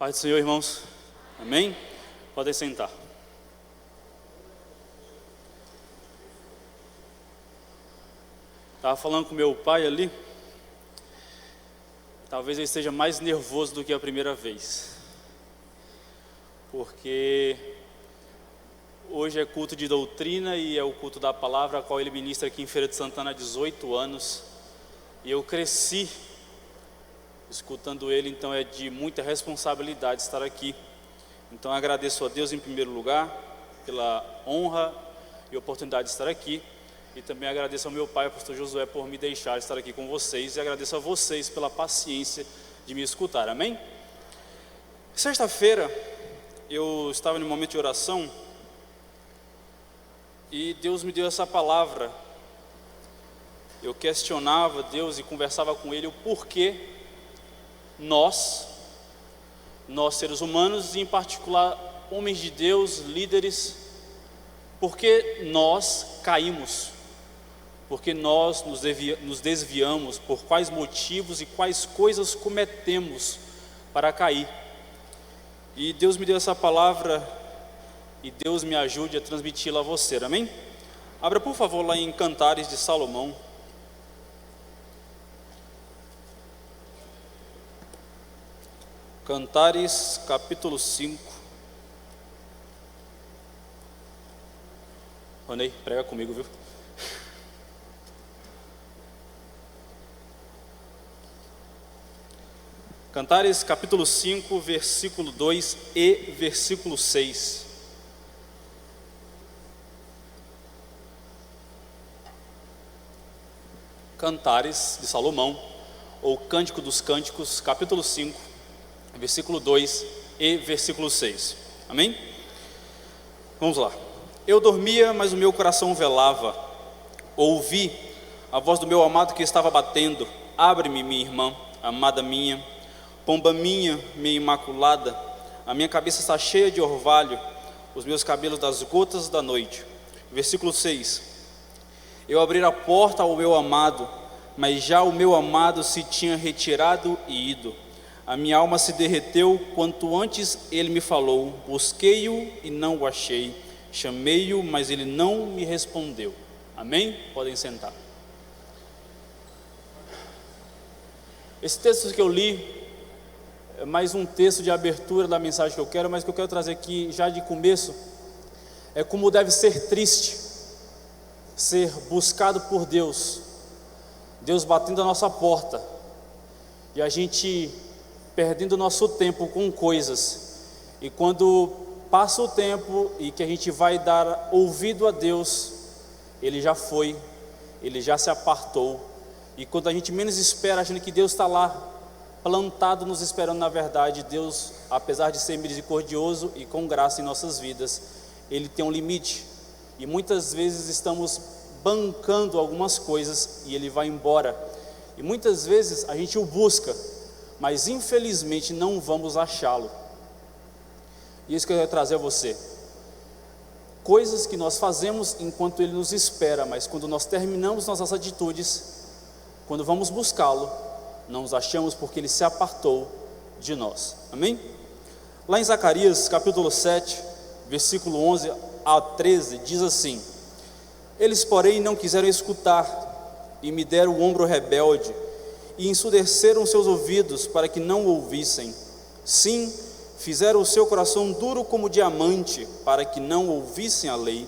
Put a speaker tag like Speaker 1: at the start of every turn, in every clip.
Speaker 1: Paz do Senhor, irmãos. Amém? Podem sentar. Estava falando com meu pai ali. Talvez ele esteja mais nervoso do que a primeira vez. Porque hoje é culto de doutrina e é o culto da palavra, a qual ele ministra aqui em Feira de Santana há 18 anos. E eu cresci escutando ele, então é de muita responsabilidade estar aqui. Então agradeço a Deus em primeiro lugar pela honra e oportunidade de estar aqui, e também agradeço ao meu pai, o pastor Josué, por me deixar estar aqui com vocês, e agradeço a vocês pela paciência de me escutar, amém? Sexta-feira eu estava em um momento de oração e Deus me deu essa palavra. Eu questionava Deus e conversava com Ele o porquê nós seres humanos, e em particular homens de Deus, líderes, porque nós caímos, porque nós nos desviamos, por quais motivos e quais coisas cometemos para cair. E Deus me deu essa palavra e Deus me ajude a transmiti-la a você, amém? Abra por favor lá em Cantares de Salomão. Cantares, capítulo 5. Ronei, prega comigo, viu? Cantares, capítulo 5, versículo 2 e versículo 6. Cantares de Salomão, ou Cântico dos Cânticos, capítulo 5. Versículo 2 e versículo 6, amém? Vamos lá. Eu dormia, mas o meu coração velava. Ouvi a voz do meu amado que estava batendo. Abre-me, minha irmã, amada minha, pomba minha imaculada. A minha cabeça está cheia de orvalho, os meus cabelos das gotas da noite. Versículo 6. Eu abri a porta ao meu amado, mas já o meu amado se tinha retirado e ido. A minha alma se derreteu quanto antes ele me falou. Busquei-o e não o achei. Chamei-o, mas ele não me respondeu. Amém? Podem sentar. Esse texto que eu li é mais um texto de abertura da mensagem que eu quero, mas que eu quero trazer aqui já de começo é como deve ser triste ser buscado por Deus, Deus batendo a nossa porta e a gente perdendo nosso tempo com coisas, e quando passa o tempo e que a gente vai dar ouvido a Deus, Ele já foi, Ele já se apartou, e quando a gente menos espera, achando que Deus está lá, plantado nos esperando, na verdade, Deus, apesar de ser misericordioso e com graça em nossas vidas, Ele tem um limite, e muitas vezes estamos bancando algumas coisas, e Ele vai embora, e muitas vezes a gente o busca, mas infelizmente não vamos achá-lo. E isso que eu quero trazer a você. Coisas que nós fazemos enquanto Ele nos espera, mas quando nós terminamos nossas atitudes, quando vamos buscá-lo, não os achamos porque Ele se apartou de nós. Amém? Lá em Zacarias, capítulo 7, versículo 11 a 13, diz assim: Eles, porém, não quiseram escutar, e me deram o ombro rebelde, e ensurdeceram seus ouvidos para que não ouvissem. Sim, fizeram o seu coração duro como diamante, para que não ouvissem a lei,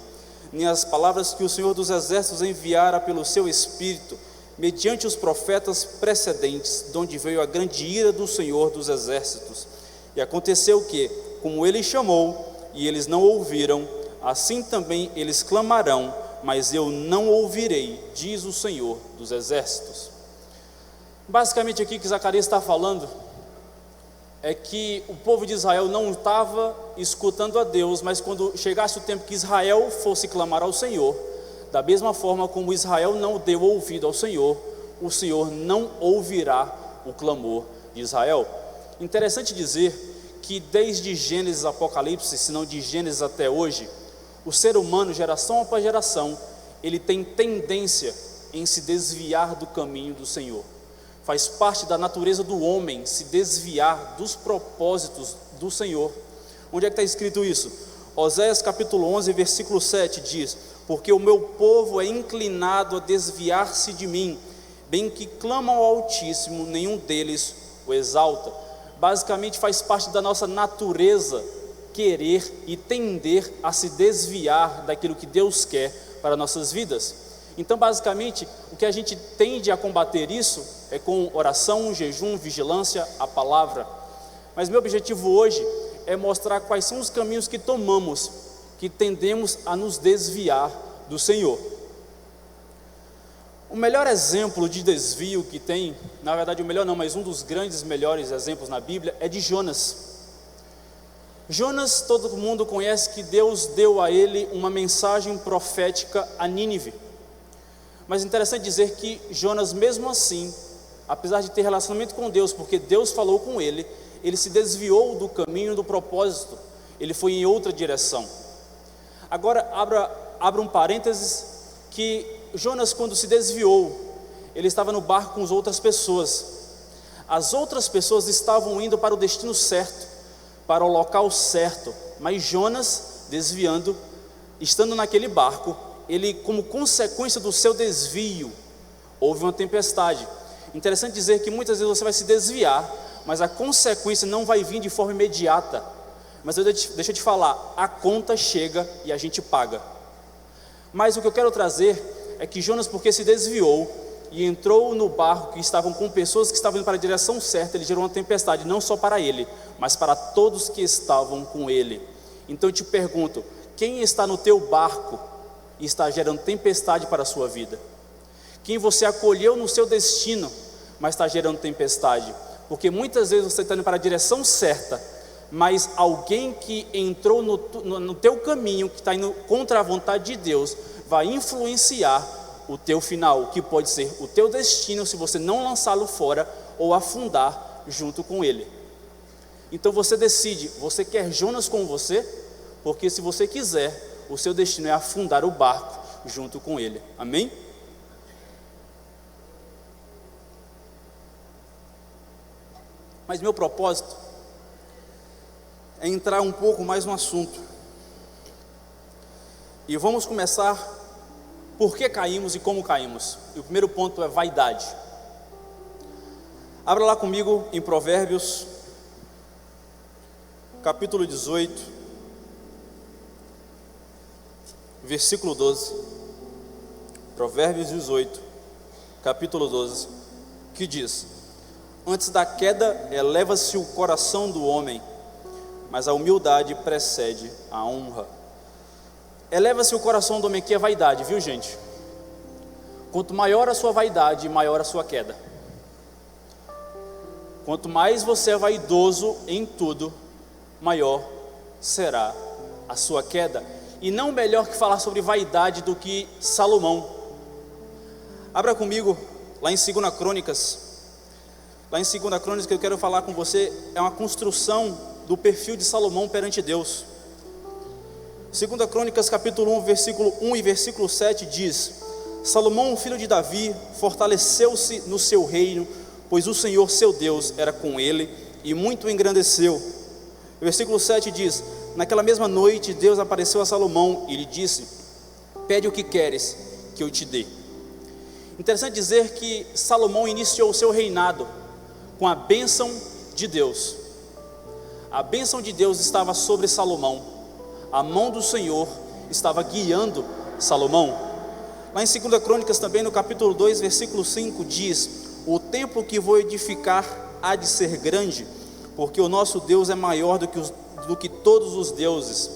Speaker 1: nem as palavras que o Senhor dos Exércitos enviara pelo seu Espírito, mediante os profetas precedentes, de onde veio a grande ira do Senhor dos Exércitos. E aconteceu que, como Ele chamou, e eles não ouviram, assim também eles clamarão, mas eu não ouvirei, diz o Senhor dos Exércitos. Basicamente aqui que Zacarias está falando é que o povo de Israel não estava escutando a Deus, mas quando chegasse o tempo que Israel fosse clamar ao Senhor, da mesma forma como Israel não deu ouvido ao Senhor, o Senhor não ouvirá o clamor de Israel. Interessante dizer que desde Gênesis a Apocalipse, se não de Gênesis até hoje, o ser humano, geração após geração, ele tem tendência em se desviar do caminho do Senhor. Faz parte da natureza do homem se desviar dos propósitos do Senhor. Onde é que está escrito isso? Oséias capítulo 11, versículo 7 diz: porque o meu povo é inclinado a desviar-se de mim, bem que clamam ao Altíssimo, nenhum deles o exalta. Basicamente faz parte da nossa natureza querer e tender a se desviar daquilo que Deus quer para nossas vidas. Então basicamente o que a gente tende a combater isso é com oração, jejum, vigilância, a palavra. Mas meu objetivo hoje é mostrar quais são os caminhos que tomamos, que tendemos a nos desviar do Senhor. O melhor exemplo de desvio que tem, na verdade o melhor não, mas um dos grandes, melhores exemplos na Bíblia é de Jonas. Jonas, todo mundo conhece que Deus deu a ele uma mensagem profética a Nínive. Mas é interessante dizer que Jonas, mesmo assim, apesar de ter relacionamento com Deus, porque Deus falou com ele, ele se desviou do caminho do propósito, ele foi em outra direção. Agora abra um parênteses, que Jonas, quando se desviou, ele estava no barco com as outras pessoas. As outras pessoas estavam indo para o destino certo, para o local certo, mas Jonas, desviando, estando naquele barco, ele, como consequência do seu desvio, houve uma tempestade. Interessante dizer que muitas vezes você vai se desviar, mas a consequência não vai vir de forma imediata. Mas deixa eu te falar, a conta chega e a gente paga. Mas o que eu quero trazer é que Jonas, porque se desviou e entrou no barco que estavam com pessoas que estavam indo para a direção certa, ele gerou uma tempestade, não só para ele, mas para todos que estavam com ele. Então eu te pergunto, quem está no teu barco e está gerando tempestade para a sua vida? Quem você acolheu no seu destino, mas está gerando tempestade? Porque muitas vezes você está indo para a direção certa, mas alguém que entrou no teu caminho, que está indo contra a vontade de Deus, vai influenciar o teu final, que pode ser o teu destino, se você não lançá-lo fora ou afundar junto com ele. Então você decide, você quer Jonas com você? Porque se você quiser, o seu destino é afundar o barco junto com ele. Amém? Mas meu propósito é entrar um pouco mais no assunto. E vamos começar por que caímos e como caímos. E o primeiro ponto é vaidade. Abra lá comigo em Provérbios, capítulo 18, versículo 12. Provérbios 18, capítulo 12, que diz: antes da queda eleva-se o coração do homem, mas a humildade precede a honra. Eleva-se o coração do homem, que é vaidade, viu gente? Quanto maior a sua vaidade, maior a sua queda. Quanto mais você é vaidoso em tudo, maior será a sua queda. E não melhor que falar sobre vaidade do que Salomão. Abra comigo lá em 2 Crônicas. Lá em 2 Crônicas, que eu quero falar com você, é uma construção do perfil de Salomão perante Deus. 2 Crônicas capítulo 1, versículo 1 e versículo 7 diz: Salomão, filho de Davi, fortaleceu-se no seu reino, pois o Senhor seu Deus era com ele e muito o engrandeceu. O versículo 7 diz: naquela mesma noite Deus apareceu a Salomão e lhe disse: pede o que queres que eu te dê. Interessante dizer que Salomão iniciou o seu reinado com a bênção de Deus. A bênção de Deus estava sobre Salomão. A mão do Senhor estava guiando Salomão. Lá em 2 Crônicas também, no capítulo 2, versículo 5, diz: o templo que vou edificar há de ser grande, porque o nosso Deus é maior do que todos os deuses.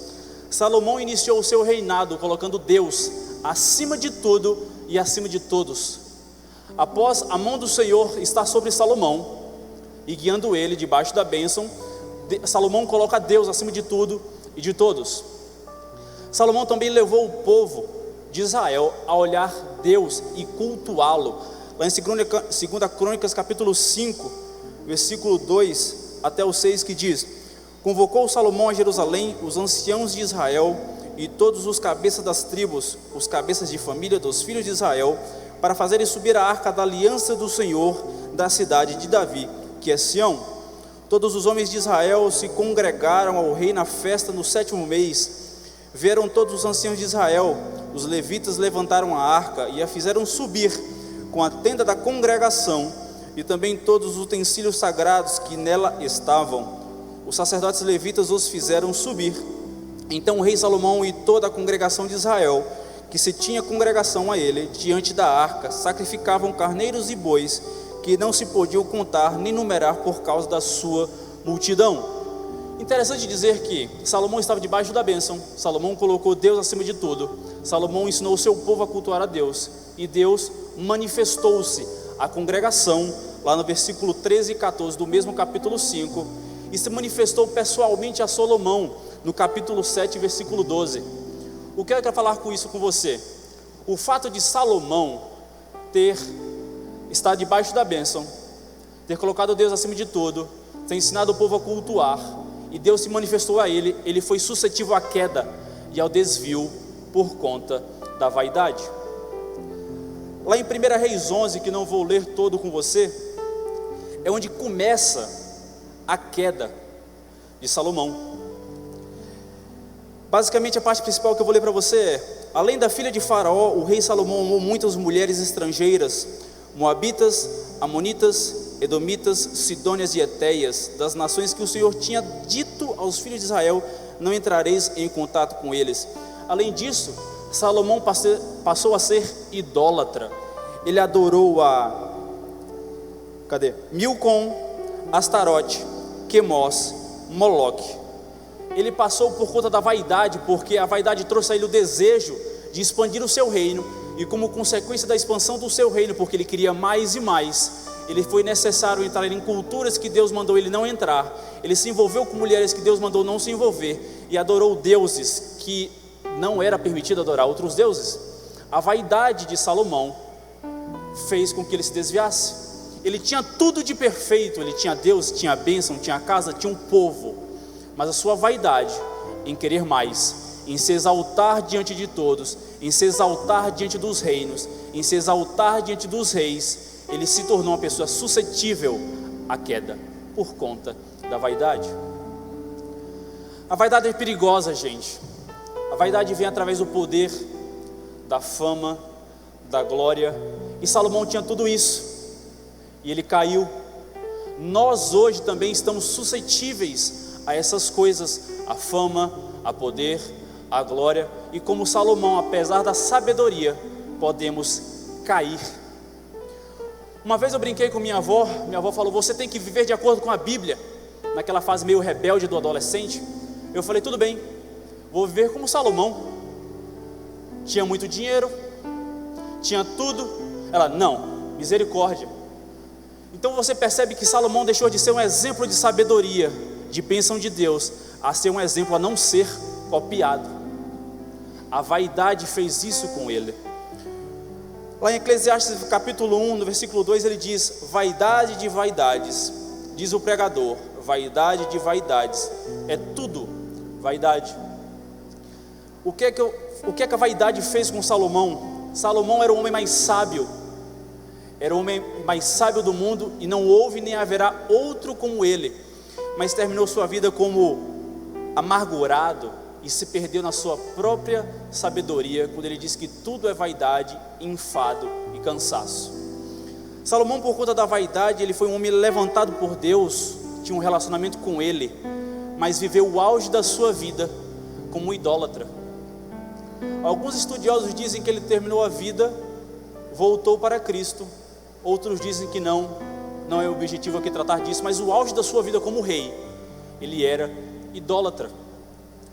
Speaker 1: Salomão iniciou o seu reinado colocando Deus acima de tudo e acima de todos. Após a mão do Senhor estar sobre Salomão e guiando ele debaixo da bênção, Salomão coloca Deus acima de tudo e de todos. Salomão também levou o povo de Israel a olhar Deus e cultuá-lo. Lá em 2 Crônicas capítulo 5, versículo 2 até o 6, que diz: convocou Salomão a Jerusalém os anciãos de Israel e todos os cabeças das tribos, os cabeças de família dos filhos de Israel, para fazerem subir a arca da aliança do Senhor da cidade de Davi, que é Sião.
Speaker 2: Todos os homens de Israel se congregaram ao rei na festa no 7º mês. Vieram todos os anciãos de Israel. Os levitas levantaram a arca e a fizeram subir com a tenda da congregação e também todos os utensílios sagrados que nela estavam. Os sacerdotes levitas os fizeram subir. Então o rei Salomão e toda a congregação de Israel, que se tinha congregação a ele, diante da arca, sacrificavam carneiros e bois, que não se podiam contar nem numerar por causa da sua multidão. Interessante dizer que Salomão estava debaixo da bênção. Salomão colocou Deus acima de tudo. Salomão ensinou o seu povo a cultuar a Deus, e Deus manifestou-se à congregação, lá no versículo 13 e 14 do mesmo capítulo 5, e se manifestou pessoalmente a Salomão, no capítulo 7, versículo 12. O que eu quero falar com isso com você? O fato de Salomão estar debaixo da bênção, ter colocado Deus acima de tudo, ter ensinado o povo a cultuar, e Deus se manifestou a ele, ele foi suscetível à queda e ao desvio por conta da vaidade. Lá em 1 Reis 11, que não vou ler todo com você, é onde começa a queda de Salomão. Basicamente a parte principal que eu vou ler para você é: além da filha de Faraó, o rei Salomão amou muitas mulheres estrangeiras, moabitas, amonitas, edomitas, sidônias e etéias, das nações que o Senhor tinha dito aos filhos de Israel: não entrareis em contato com eles. Além disso, Salomão passou a ser idólatra. Ele adorou a Milcom, Astarote, Quemós, Moloque. Ele passou por conta da vaidade, porque a vaidade trouxe a ele o desejo de expandir o seu reino, e como consequência da expansão do seu reino, porque ele queria mais e mais, ele foi necessário entrar em culturas que Deus mandou ele não entrar. Ele se envolveu com mulheres que Deus mandou não se envolver, e adorou deuses que não era permitido adorar, outros deuses. A vaidade de Salomão fez com que ele se desviasse. Ele tinha tudo de perfeito, ele tinha Deus, tinha a bênção, tinha a casa, tinha um povo, mas a sua vaidade em querer mais, em se exaltar diante de todos, em se exaltar diante dos reinos, em se exaltar diante dos reis, ele se tornou uma pessoa suscetível à queda por conta da vaidade. A vaidade é perigosa, gente. A vaidade vem através do poder, da fama, da glória, e Salomão tinha tudo isso, e ele caiu. Nós hoje também estamos suscetíveis a essas coisas, a fama, a poder, a glória, e como Salomão, apesar da sabedoria, podemos cair. Uma vez eu brinquei com minha avó falou: você tem que viver de acordo com a Bíblia, naquela fase meio rebelde do adolescente. Eu falei: tudo bem, vou viver como Salomão. Tinha muito dinheiro, tinha tudo. Ela: não, misericórdia. Então você percebe que Salomão deixou de ser um exemplo de sabedoria, de bênção de Deus, a ser um exemplo a não ser copiado. A vaidade fez isso com ele. Lá em Eclesiastes capítulo 1, no versículo 2, ele diz: vaidade de vaidades, diz o pregador, vaidade de vaidades, é tudo vaidade. O que é que a vaidade fez com Salomão? Salomão era o homem mais sábio, era o homem mais sábio do mundo, e não houve nem haverá outro como ele, mas terminou sua vida como amargurado e se perdeu na sua própria sabedoria, quando ele diz que tudo é vaidade, enfado e cansaço. Salomão, por conta da vaidade, ele foi um homem levantado por Deus, tinha um relacionamento com ele, mas viveu o auge da sua vida como um idólatra. Alguns estudiosos dizem que ele terminou a vida, voltou para Cristo. Outros dizem que não é o objetivo aqui tratar disso, mas o auge da sua vida como rei, ele era idólatra.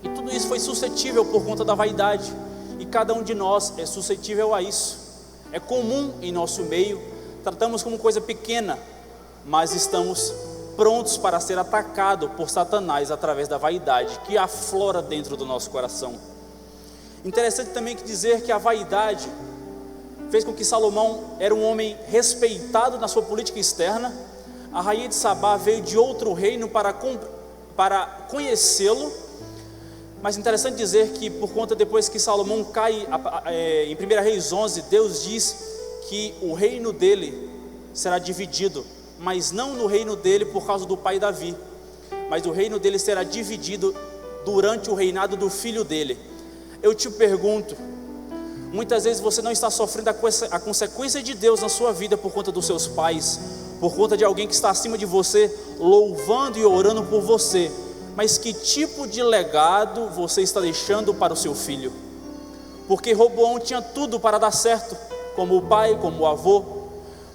Speaker 2: E tudo isso foi suscetível por conta da vaidade, e cada um de nós é suscetível a isso. É comum em nosso meio, tratamos como coisa pequena, mas estamos prontos para ser atacados por Satanás através da vaidade que aflora dentro do nosso coração. Interessante também dizer que a vaidade fez com que Salomão era um homem respeitado na sua política externa. A rainha de Sabá veio de outro reino para conhecê-lo. Mas interessante dizer que por conta, depois que Salomão cai em 1 Reis 11, Deus diz que o reino dele será dividido, mas não no reino dele por causa do pai Davi, mas o reino dele será dividido durante o reinado do filho dele. Eu te pergunto, muitas vezes você não está sofrendo a consequência de Deus na sua vida por conta dos seus pais, por conta de alguém que está acima de você, louvando e orando por você, mas que tipo de legado você está deixando para o seu filho? Porque Roboão tinha tudo para dar certo, como o pai, como o avô,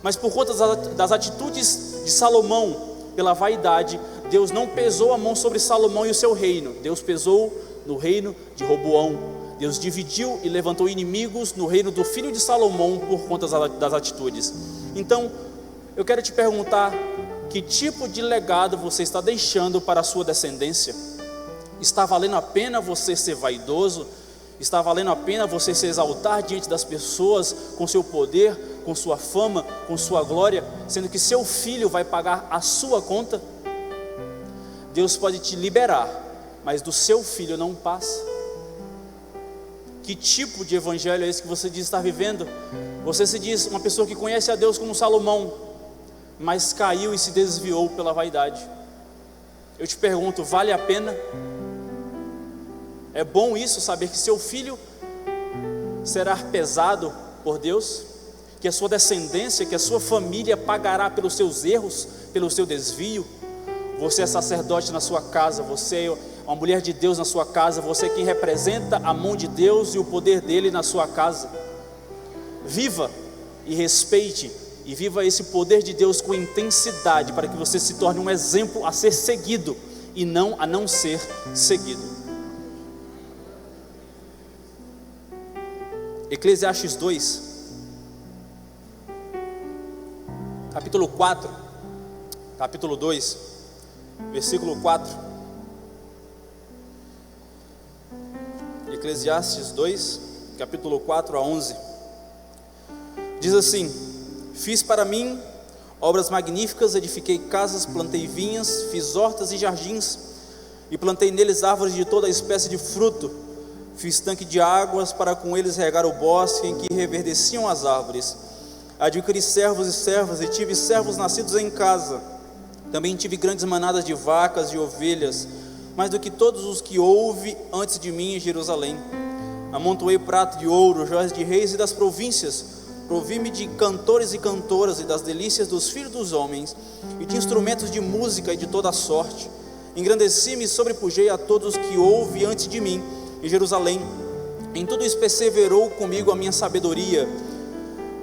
Speaker 2: mas por conta das atitudes de Salomão, pela vaidade, Deus não pesou a mão sobre Salomão e o seu reino. Deus pesou no reino de Roboão. Deus dividiu e levantou inimigos no reino do filho de Salomão por conta das atitudes. Então, eu quero te perguntar, que tipo de legado você está deixando para a sua descendência? Está valendo a pena você ser vaidoso? Está valendo a pena você se exaltar diante das pessoas com seu poder, com sua fama, com sua glória, sendo que seu filho vai pagar a sua conta? Deus pode te liberar, mas do seu filho não passa. Que tipo de evangelho é esse que você diz estar vivendo? Você se diz uma pessoa que conhece a Deus como Salomão, mas caiu e se desviou pela vaidade. Eu te pergunto, vale a pena? É bom isso, saber que seu filho será pesado por Deus, que a sua descendência, que a sua família pagará pelos seus erros, pelo seu desvio? Você é sacerdote na sua casa, você é uma mulher de Deus na sua casa, você é quem representa a mão de Deus e o poder dele na sua casa. Viva e respeite e viva esse poder de Deus com intensidade, para que você se torne um exemplo a ser seguido e não a não ser seguido. Eclesiastes 2, capítulo 4, capítulo 2, versículo 4. Eclesiastes 2, capítulo 4 a 11. Diz assim: fiz para mim obras magníficas, edifiquei casas, plantei vinhas, fiz hortas e jardins, e plantei neles árvores de toda espécie de fruto. Fiz tanque de águas para com eles regar o bosque em que reverdeciam as árvores. Adquiri servos e servas, e tive servos nascidos em casa. Também tive grandes manadas de vacas e ovelhas, mais do que todos os que houve antes de mim em Jerusalém. Amontoei prato de ouro, joias de reis e das províncias. Provi-me de cantores e cantoras e das delícias dos filhos dos homens, e de instrumentos de música e de toda sorte. Engrandeci-me e sobrepujei a todos que houve antes de mim em Jerusalém. Em tudo isso perseverou comigo a minha sabedoria.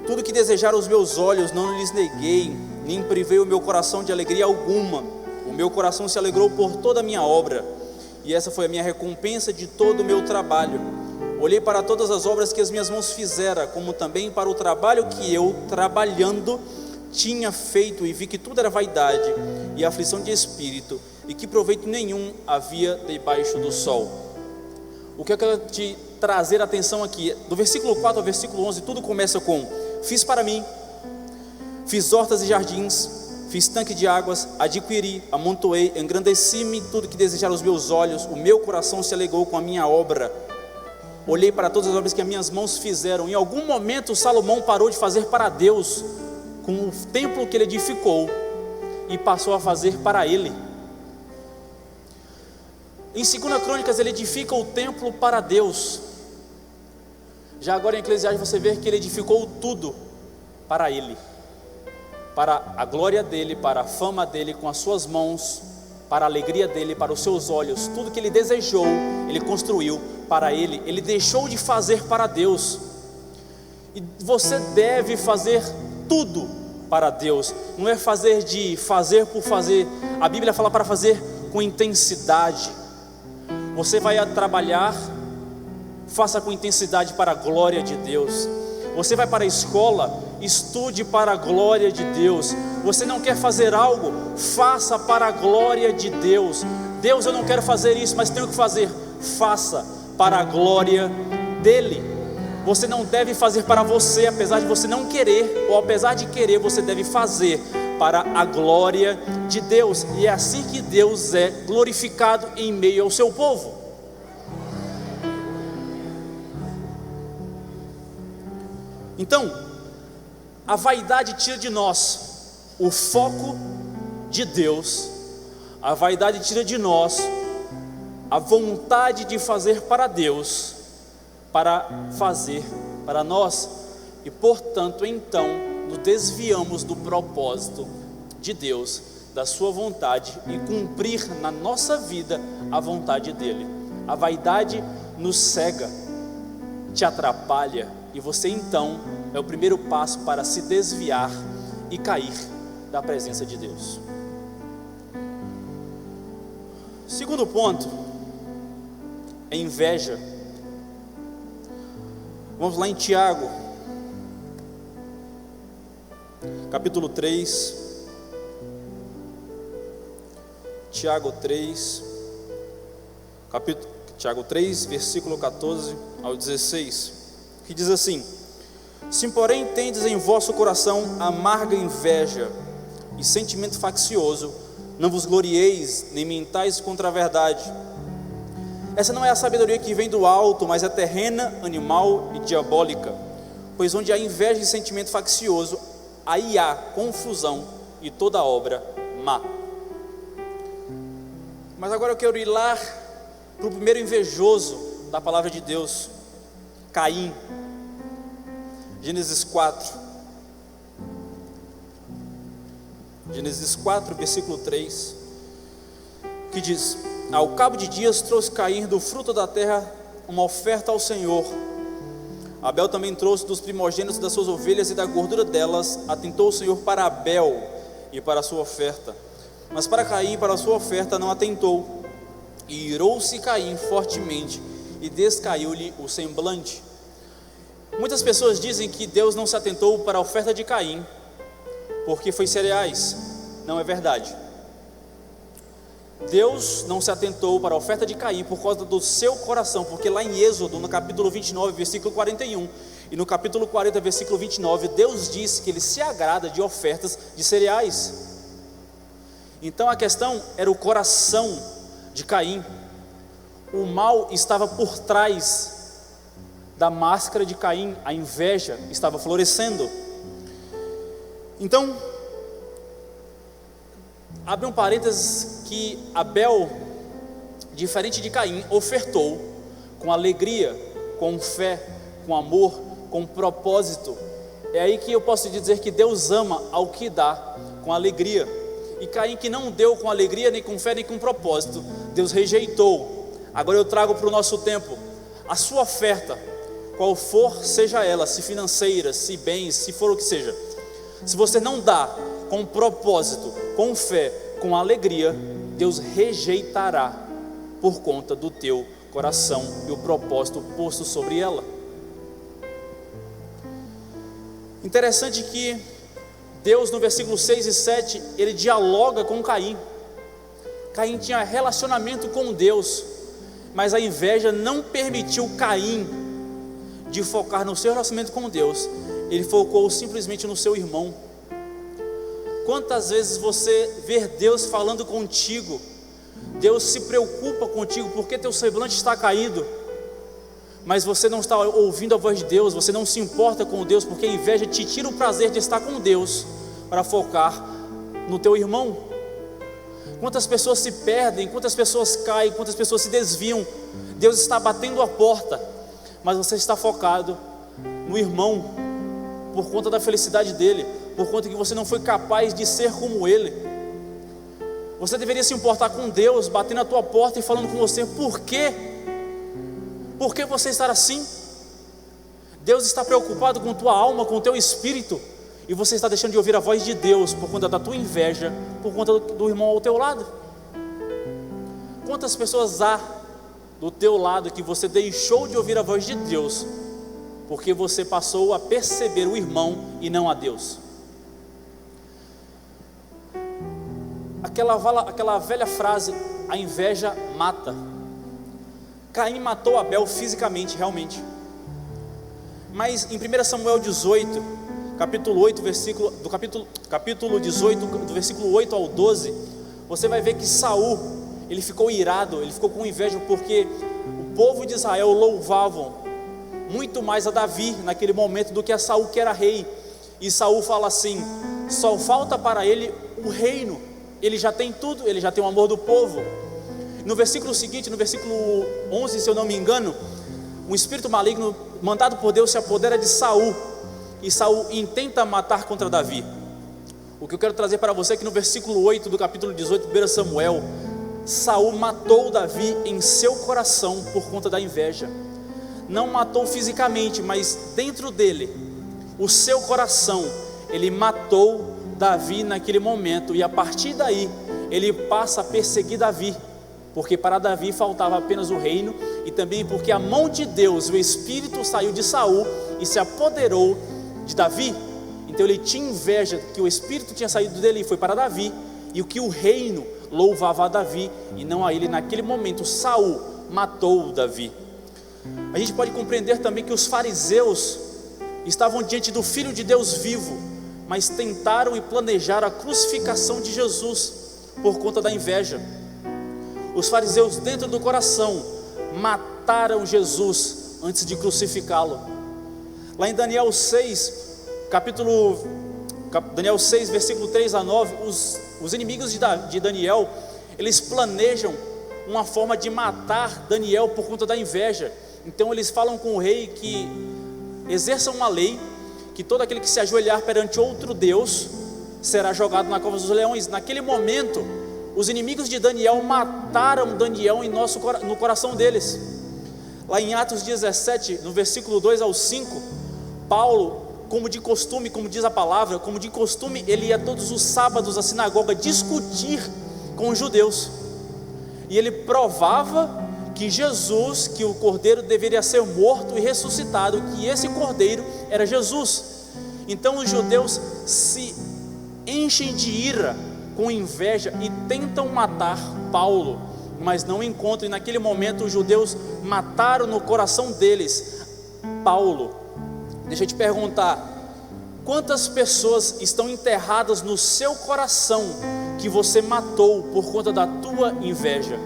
Speaker 2: Tudo que desejaram os meus olhos não lhes neguei, nem privei o meu coração de alegria alguma. O meu coração se alegrou por toda a minha obra, e essa foi a minha recompensa de todo o meu trabalho. Olhei para todas as obras que as minhas mãos fizeram, como também para o trabalho que eu, trabalhando, tinha feito, e vi que tudo era vaidade e aflição de espírito, e que proveito nenhum havia debaixo do sol. O que eu quero te trazer a atenção aqui, do versículo 4 ao versículo 11, tudo começa com: fiz para mim, fiz hortas e jardins, fiz tanque de águas, adquiri, amontoei, engrandeci-me, tudo que desejaram os meus olhos, o meu coração se alegrou com a minha obra. Olhei para todas as obras que as minhas mãos fizeram. Em algum momento Salomão parou de fazer para Deus com o templo que ele edificou e passou a fazer para ele. Em 2 Crônicas ele edifica o templo para Deus. Já agora em Eclesiastes você vê que ele edificou tudo para ele, para a glória dele, para a fama dele, com as suas mãos, para a alegria dele, para os seus olhos. Tudo que ele desejou, ele construiu para ele. Ele deixou de fazer para Deus. E você deve fazer tudo para Deus. Não é fazer por fazer. A Bíblia fala para fazer com intensidade. Você vai trabalhar, faça com intensidade para a glória de Deus. Você vai para a escola, estude para a glória de Deus. Você não quer fazer algo, faça para a glória de Deus. Deus, eu não quero fazer isso, mas tenho que fazer. Faça para a glória dele. Você não deve fazer para você, apesar de você não querer, ou apesar de querer, você deve fazer para a glória de Deus. E é assim que Deus é glorificado em meio ao seu povo. Então, a vaidade tira de nós o foco de Deus, A vaidade tira de nós a vontade de fazer para Deus, para fazer para nós, e portanto então nos desviamos do propósito de Deus, da sua vontade, e cumprir na nossa vida a vontade dele. A vaidade nos cega, te atrapalha, e você então é o primeiro passo para se desviar e cair da presença de Deus. Segundo ponto é inveja. Vamos lá em Tiago, capítulo 3. Tiago 3, versículo 14 ao 16, que diz assim: se porém tendes em vosso coração amarga inveja e sentimento faccioso, não vos glorieis, nem mentais contra a verdade. Essa não é a sabedoria que vem do alto, mas é terrena, animal e diabólica. Pois onde há inveja e sentimento faccioso, aí há confusão e toda obra má. Mas agora eu quero ir lá para o primeiro invejoso da palavra de Deus, Caim. Gênesis 4, versículo 3, que diz: ao cabo de dias trouxe Caim do fruto da terra uma oferta ao Senhor. Abel também trouxe dos primogênitos das suas ovelhas, e da gordura delas atentou o Senhor para Abel e para a sua oferta, mas para Caim, para a sua oferta, não atentou. E irou-se Caim fortemente, e descaiu-lhe o semblante. Muitas pessoas dizem que Deus não se atentou para a oferta de Caim porque foi cereais. Não é verdade. Deus não se atentou para a oferta de Caim por causa do seu coração, porque lá em Êxodo, no capítulo 29, versículo 41, e no capítulo 40, versículo 29, Deus disse que Ele se agrada de ofertas de cereais. Então a questão era o coração de Caim. O mal estava por trás da máscara de Caim, a inveja estava florescendo. Então, abre um parênteses, que Abel, diferente de Caim, ofertou com alegria, com fé, com amor, com propósito. É aí que eu posso dizer que Deus ama ao que dá com alegria. E Caim, que não deu com alegria, nem com fé, nem com propósito, Deus rejeitou. Agora eu trago para o nosso tempo: a sua oferta, qual for, seja ela, se financeira, se bens, se for o que seja, se você não dá com propósito, com fé, com alegria, Deus rejeitará por conta do teu coração e o propósito posto sobre ela. Interessante que Deus, no versículo 6 e 7, Ele dialoga com Caim. Caim tinha relacionamento com Deus, mas a inveja não permitiu Caim de focar no seu relacionamento com Deus. Ele focou simplesmente no seu irmão. Quantas vezes você vê Deus falando contigo, Deus se preocupa contigo, porque teu semblante está caído, mas você não está ouvindo a voz de Deus, você não se importa com Deus, porque a inveja te tira o prazer de estar com Deus, para focar no teu irmão. Quantas pessoas se perdem, quantas pessoas caem, quantas pessoas se desviam. Deus está batendo a porta, mas você está focado no irmão, por conta da felicidade dele, por conta que você não foi capaz de ser como ele. Você deveria se importar com Deus, batendo a tua porta e falando com você: por quê? Por que você está assim? Deus está preocupado com tua alma, com teu espírito, e você está deixando de ouvir a voz de Deus por conta da tua inveja, por conta do irmão ao teu lado. Quantas pessoas há do teu lado que você deixou de ouvir a voz de Deus porque você passou a perceber o irmão e não a Deus? Aquela velha frase: a inveja mata. Caim matou Abel fisicamente, realmente. Mas em 1 Samuel 18, capítulo 18, do versículo 8 ao 12, você vai ver que Saul, ele ficou irado, ele ficou com inveja, porque o povo de Israel louvavam muito mais a Davi naquele momento do que a Saul, que era rei. E Saul fala assim: só falta para ele o reino, ele já tem tudo, ele já tem o amor do povo. No versículo seguinte, no versículo 11, se eu não me engano, um espírito maligno mandado por Deus se apodera de Saul, e Saul intenta matar contra Davi. O que eu quero trazer para você é que no versículo 8 do capítulo 18 de 1 Samuel, Saul matou Davi em seu coração por conta da inveja. Não matou fisicamente, mas dentro dele, o seu coração, ele matou Davi naquele momento, e a partir daí ele passa a perseguir Davi, porque para Davi faltava apenas o reino, e também porque a mão de Deus, o Espírito saiu de Saul e se apoderou de Davi. Então ele tinha inveja que o Espírito tinha saído dele e foi para Davi, e o que o reino louvava a Davi e não a ele. Naquele momento Saul matou Davi. A gente pode compreender também que os fariseus estavam diante do Filho de Deus vivo, mas tentaram e planejaram a crucificação de Jesus por conta da inveja. Os fariseus, dentro do coração, mataram Jesus antes de crucificá-lo. Lá em Daniel 6, Daniel 6, versículo 3 a 9, os inimigos de Daniel, eles planejam uma forma de matar Daniel por conta da inveja. Então eles falam com o rei que exerça uma lei, que todo aquele que se ajoelhar perante outro Deus será jogado na cova dos leões. Naquele momento, os inimigos de Daniel mataram Daniel no coração deles. Lá em Atos 17, no versículo 2 ao 5, Paulo, como de costume, como diz a palavra, como de costume, ele ia todos os sábados à sinagoga discutir com os judeus, e ele provava que Jesus, que o Cordeiro deveria ser morto e ressuscitado, que esse Cordeiro era Jesus. Então os judeus se enchem de ira, com inveja, e tentam matar Paulo, mas não encontram. E naquele momento os judeus mataram no coração deles Paulo. Deixa eu te perguntar, quantas pessoas estão enterradas no seu coração que você matou por conta da tua inveja?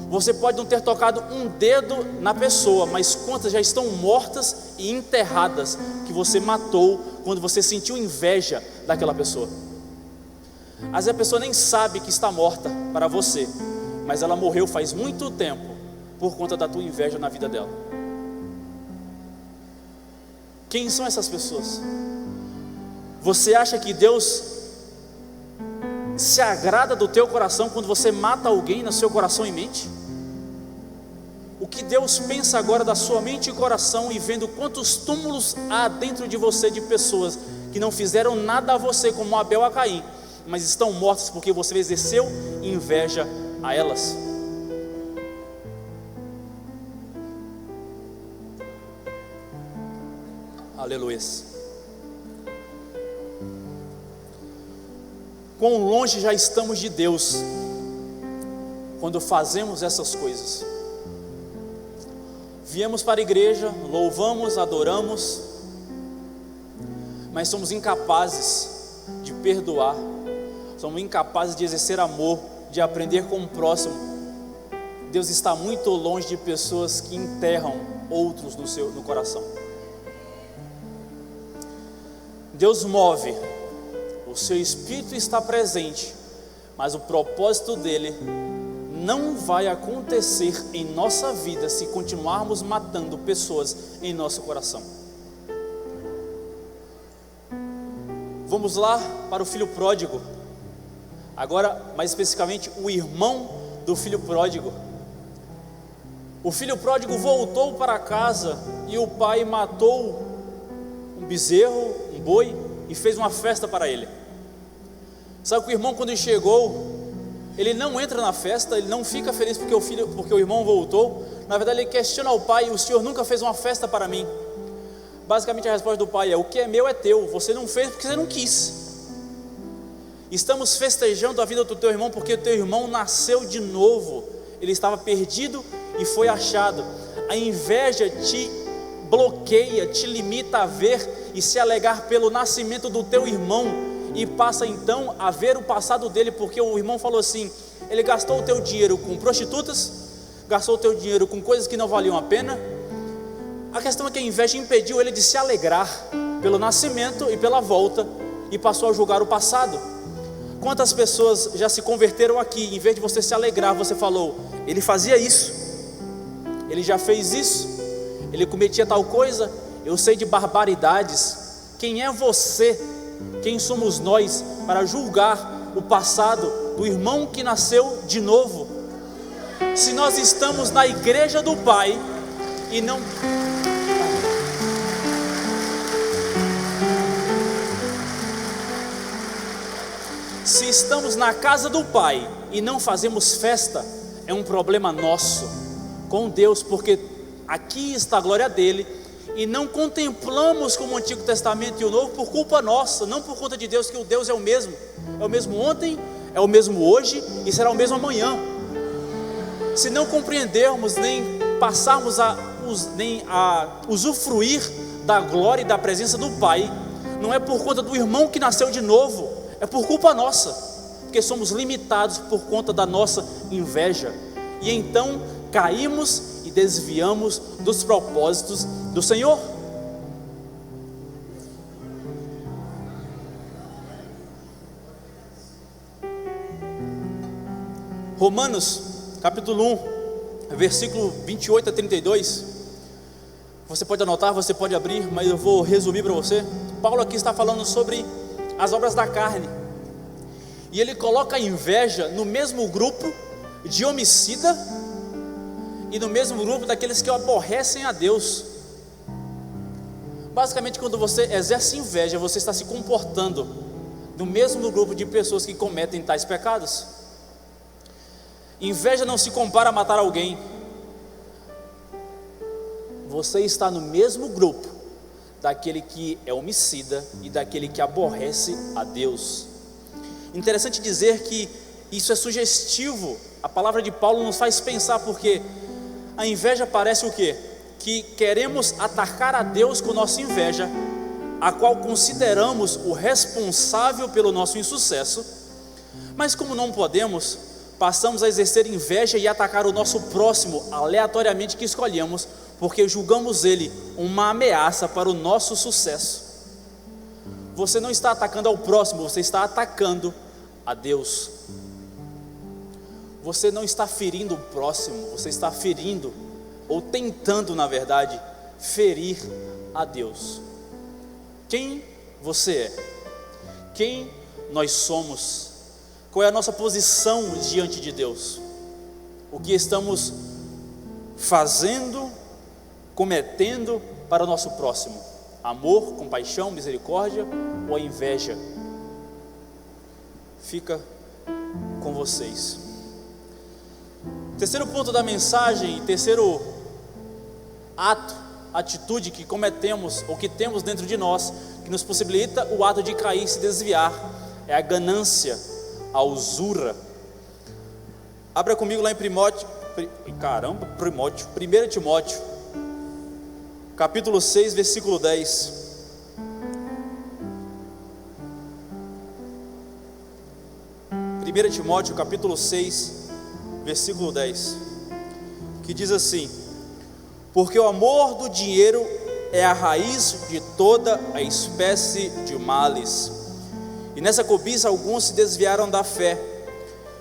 Speaker 2: Você pode não ter tocado um dedo na pessoa, mas quantas já estão mortas e enterradas que você matou quando você sentiu inveja daquela pessoa? Às vezes a pessoa nem sabe que está morta para você, mas ela morreu faz muito tempo por conta da tua inveja na vida dela. Quem são essas pessoas? Você acha que Deus se agrada do teu coração quando você mata alguém no seu coração e mente? O que Deus pensa agora da sua mente e coração, e vendo quantos túmulos há dentro de você de pessoas que não fizeram nada a você, como Abel a Caim, mas estão mortas porque você exerceu inveja a elas. Aleluia. Quão longe já estamos de Deus quando fazemos essas coisas. Viemos para a igreja, louvamos, adoramos, mas somos incapazes de perdoar, somos incapazes de exercer amor, de aprender com o próximo. Deus está muito longe de pessoas que enterram outros no coração. Deus move, o seu Espírito está presente, mas o propósito dele não vai acontecer em nossa vida se continuarmos matando pessoas em nosso coração. Vamos lá para o filho pródigo. Agora, mais especificamente, o irmão do filho pródigo. O filho pródigo voltou para casa e o pai matou um bezerro, um boi, e fez uma festa para ele. Sabe que o irmão, quando ele chegou, ele não entra na festa, ele não fica feliz porque o irmão voltou. Na verdade ele questiona ao pai: o senhor nunca fez uma festa para mim? Basicamente a resposta do pai é: o que é meu é teu, você não fez porque você não quis. Estamos festejando a vida do teu irmão porque o teu irmão nasceu de novo, ele estava perdido e foi achado. A inveja te bloqueia, te limita a ver e se alegar pelo nascimento do teu irmão, e passa então a ver o passado dele, porque o irmão falou assim: ele gastou o teu dinheiro com prostitutas, gastou o teu dinheiro com coisas que não valiam a pena. A questão é que a inveja impediu ele de se alegrar pelo nascimento e pela volta, e passou a julgar o passado. Quantas pessoas já se converteram aqui, em vez de você se alegrar, você falou: ele fazia isso, ele já fez isso, ele cometia tal coisa, eu sei de barbaridades. Quem é você? Quem somos nós para julgar o passado do irmão que nasceu de novo? Se nós estamos na igreja do Pai e não... Se estamos na casa do Pai e não fazemos festa, é um problema nosso com Deus, porque aqui está a glória dele, e não contemplamos como o Antigo Testamento e o Novo por culpa nossa, não por conta de Deus, que o Deus é o mesmo ontem, é o mesmo hoje e será o mesmo amanhã. Se não compreendermos, nem passarmos a usufruir da glória e da presença do Pai, não é por conta do irmão que nasceu de novo, é por culpa nossa, porque somos limitados por conta da nossa inveja, e então caímos e desviamos dos propósitos do Senhor. Romanos capítulo 1, versículo 28 a 32. Você pode anotar, você pode abrir, mas eu vou resumir para você. Paulo aqui está falando sobre as obras da carne, e ele coloca a inveja no mesmo grupo de homicida e no mesmo grupo daqueles que aborrecem a Deus. Basicamente, quando você exerce inveja, você está se comportando no mesmo grupo de pessoas que cometem tais pecados. Inveja não se compara a matar alguém. Você está no mesmo grupo daquele que é homicida e daquele que aborrece a Deus. Interessante dizer que isso é sugestivo. A palavra de Paulo nos faz pensar, porque a inveja parece o quê? Que queremos atacar a Deus com nossa inveja, a qual consideramos o responsável pelo nosso insucesso, mas como não podemos, passamos a exercer inveja e atacar o nosso próximo aleatoriamente que escolhemos, porque julgamos ele uma ameaça para o nosso sucesso. Você não está atacando ao próximo, você está atacando a Deus. Você não está ferindo o próximo, você está ferindo, ou tentando, na verdade, ferir a Deus. Quem você é? Quem nós somos? Qual é a nossa posição diante de Deus? O que estamos fazendo, cometendo para o nosso próximo? Amor, compaixão, misericórdia ou a inveja? Fica com vocês. Terceiro ponto da mensagem, terceiro ato, atitude que cometemos ou que temos dentro de nós, que nos possibilita o ato de cair e se desviar, é a ganância, a usura. Abra comigo lá em 1 Timóteo, capítulo 6, versículo 10. 1 Timóteo, capítulo 6, versículo 10, que diz assim: porque o amor do dinheiro é a raiz de toda a espécie de males, e nessa cobiça alguns se desviaram da fé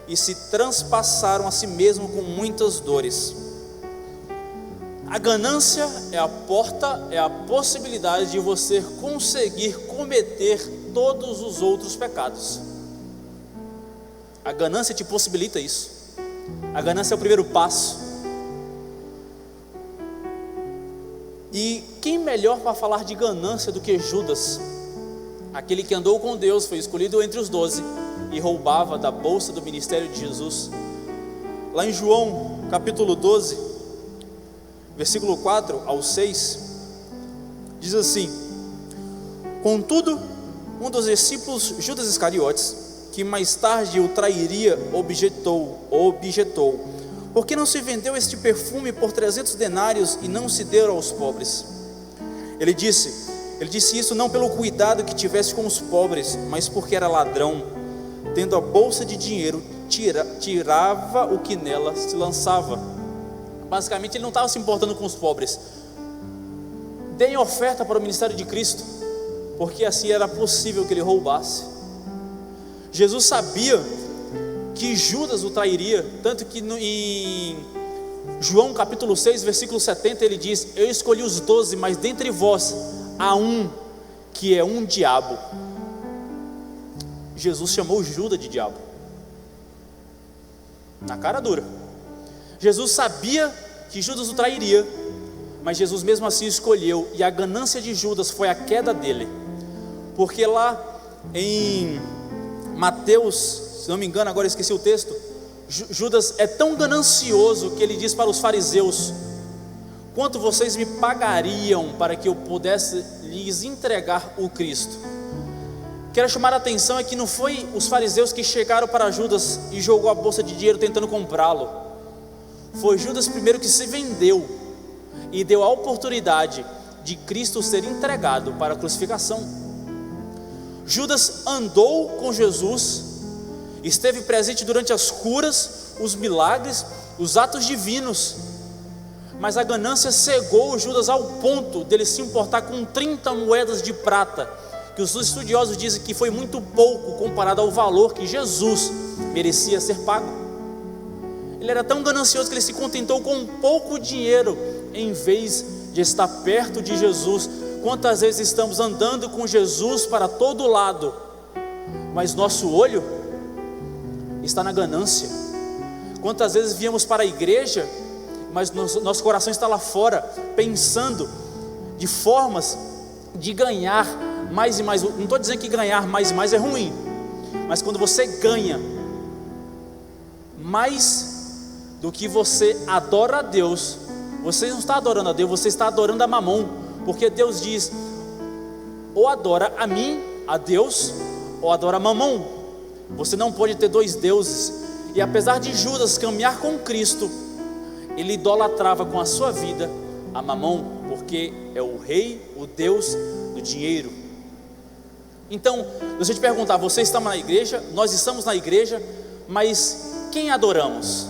Speaker 2: e se transpassaram a si mesmo com muitas dores. A ganância é a porta, é a possibilidade de você conseguir cometer todos os outros pecados. A ganância te possibilita isso. A ganância é o primeiro passo. E quem melhor para falar de ganância do que Judas? Aquele que andou com Deus, foi escolhido entre os 12 e roubava da bolsa do ministério de Jesus. Lá em João capítulo 12, versículo 4 ao 6, diz assim: contudo, um dos discípulos, Judas Iscariotes, que mais tarde o trairia, objetou: por que não se vendeu este perfume por 300 denários e não se deu aos pobres? Ele disse isso não pelo cuidado que tivesse com os pobres, mas porque era ladrão. Tendo a bolsa de dinheiro, tirava o que nela se lançava. Basicamente, ele não estava se importando com os pobres. Deem oferta para o ministério de Cristo, porque assim era possível que ele roubasse. Jesus sabia que Judas o trairia, tanto que em João capítulo 6, versículo 70, ele diz: eu escolhi os 12, mas dentre vós há um que é um diabo. Jesus chamou Judas de diabo, na cara dura. Jesus sabia que Judas o trairia, mas Jesus mesmo assim escolheu, e a ganância de Judas foi a queda dele, porque lá em Mateus, se não me engano, agora esqueci o texto, Judas é tão ganancioso que ele diz para os fariseus: quanto vocês me pagariam para que eu pudesse lhes entregar o Cristo? Quero chamar a atenção é que não foi os fariseus que chegaram para Judas e jogou a bolsa de dinheiro tentando comprá-lo. Foi Judas primeiro que se vendeu e deu a oportunidade de Cristo ser entregado para a crucificação. Judas andou com Jesus, esteve presente durante as curas, os milagres, os atos divinos, mas a ganância cegou Judas ao ponto dele se importar com 30 moedas de prata, que os estudiosos dizem que foi muito pouco comparado ao valor que Jesus merecia ser pago. Ele era tão ganancioso que ele se contentou com pouco dinheiro, em vez de estar perto de Jesus. Quantas vezes estamos andando com Jesus para todo lado, mas nosso olho está na ganância? Quantas vezes viemos para a igreja, mas nosso coração está lá fora, pensando de formas de ganhar mais e mais. Não estou dizendo que ganhar mais e mais é ruim, mas quando você ganha mais do que você adora a Deus, você não está adorando a Deus, você está adorando a Mamon, porque Deus diz: ou adora a mim, a Deus, ou adora a Mamon. Você não pode ter dois deuses. E apesar de Judas caminhar com Cristo, ele idolatrava com a sua vida a Mamon, porque é o rei, o Deus do dinheiro. Então, deixa eu te perguntar: você está na igreja, nós estamos na igreja, mas quem adoramos?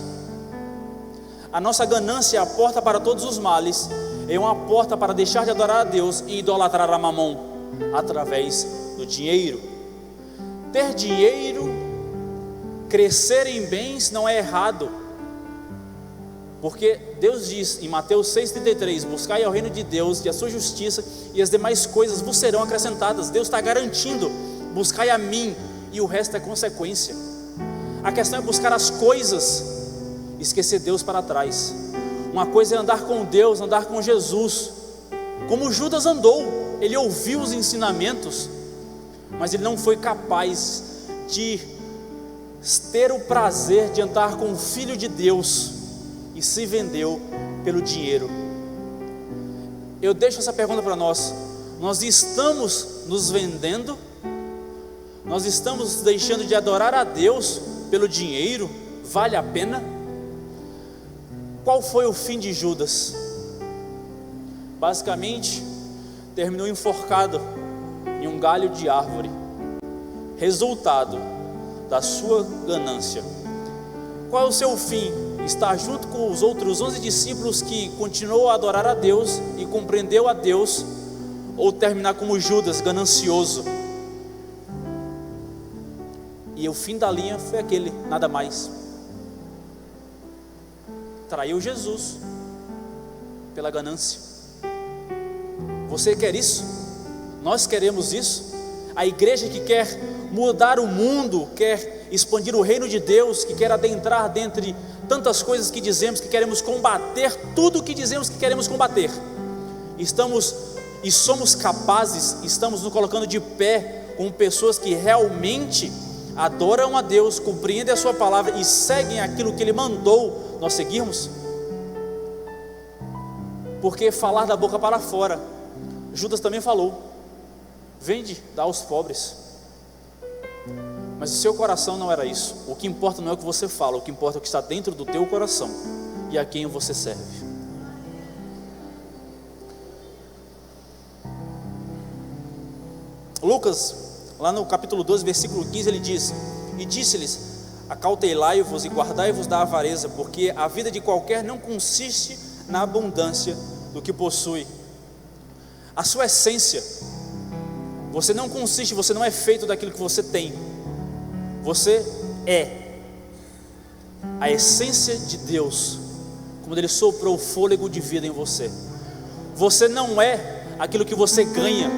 Speaker 2: A nossa ganância é a porta para todos os males, é uma porta para deixar de adorar a Deus e idolatrar a Mamon, através do dinheiro. Ter dinheiro, crescer em bens não é errado, porque Deus diz em Mateus 6,33: buscai ao reino de Deus e a sua justiça, e as demais coisas vos serão acrescentadas. Deus está garantindo: buscai a mim, e o resto é consequência. A questão é buscar as coisas, esquecer Deus para trás. Uma coisa é andar com Deus, andar com Jesus, como Judas andou. Ele ouviu os ensinamentos, mas ele não foi capaz de ter o prazer de andar com o Filho de Deus, e se vendeu pelo dinheiro. Eu deixo essa pergunta para nós: nós estamos nos vendendo? Nós estamos deixando de adorar a Deus pelo dinheiro? Vale a pena? Qual foi o fim de Judas? Basicamente, terminou enforcado em um galho de árvore, resultado da sua ganância. Qual é o seu fim? Estar junto com os outros 11 discípulos que continuou a adorar a Deus e compreendeu a Deus, ou terminar como Judas, ganancioso? E o fim da linha foi aquele, nada mais. Traiu Jesus pela ganância. Você quer isso? Nós queremos isso? A igreja que quer mudar o mundo, quer expandir o reino de Deus, que quer adentrar dentre tantas coisas que dizemos que queremos combater, tudo que dizemos que queremos combater, somos capazes, estamos nos colocando de pé como pessoas que realmente adoram a Deus, compreendem a sua palavra e seguem aquilo que Ele mandou nós seguirmos? Porque falar da boca para fora, Judas também falou: vende, dá aos pobres. Mas o seu coração não era isso. O que importa não é o que você fala, o que importa é o que está dentro do teu coração e a quem você serve. Lucas, lá no capítulo 12, versículo 15, ele diz: e disse-lhes: acautelai-vos e guardai-vos da avareza, porque a vida de qualquer não consiste na abundância do que possui. A sua essência, você não consiste, você não é feito daquilo que você tem. Você é a essência de Deus, quando Ele soprou o fôlego de vida em você. Você não é aquilo que você ganha.